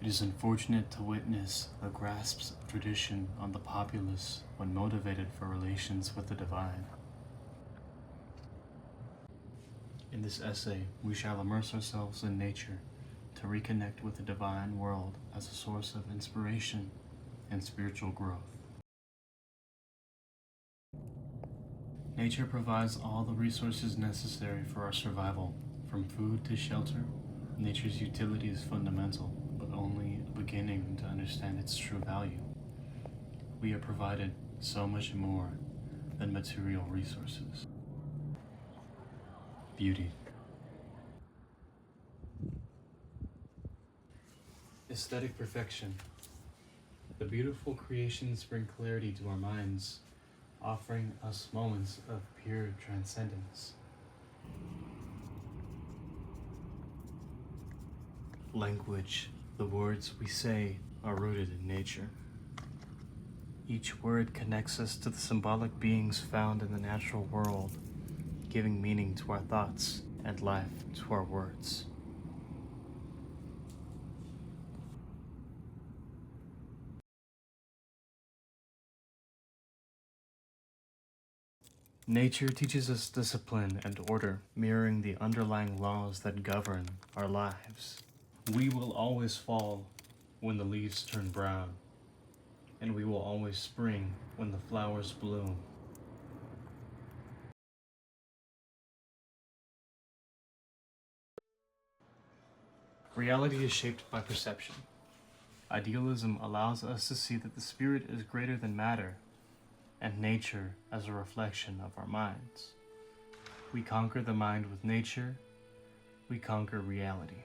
It is unfortunate to witness the grasps of tradition on the populace when motivated for relations with the divine. In this essay, we shall immerse ourselves in nature to reconnect with the divine world as a source of inspiration and spiritual growth. Nature provides all the resources necessary for our survival, from food to shelter. Nature's utility is fundamental, but only a beginning to understand its true value. We are provided so much more than material resources. Beauty. Aesthetic perfection. The beautiful creations bring clarity to our minds, offering us moments of pure transcendence. Language. The words we say are rooted in nature. Each word connects us to the symbolic beings found in the natural world, giving meaning to our thoughts and life to our words. Nature teaches us discipline and order, mirroring the underlying laws that govern our lives. We will always fall when the leaves turn brown, and we will always spring when the flowers bloom. Reality is shaped by perception. Idealism allows us to see that the spirit is greater than matter, and nature as a reflection of our minds. We conquer the mind with nature, we conquer reality.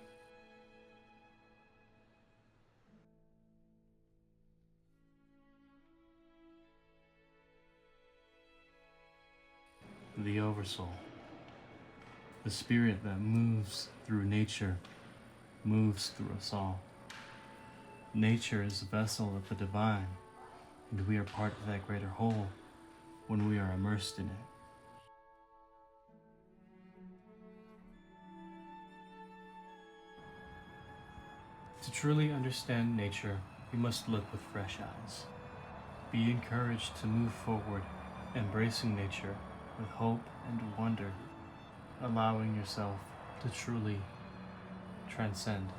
The Oversoul. The spirit that moves through nature moves through us all. Nature is a vessel of the divine, and we are part of that greater whole when we are immersed in it. To truly understand nature, we must look with fresh eyes. Be encouraged to move forward, embracing nature with hope and wonder, allowing yourself to truly transcend.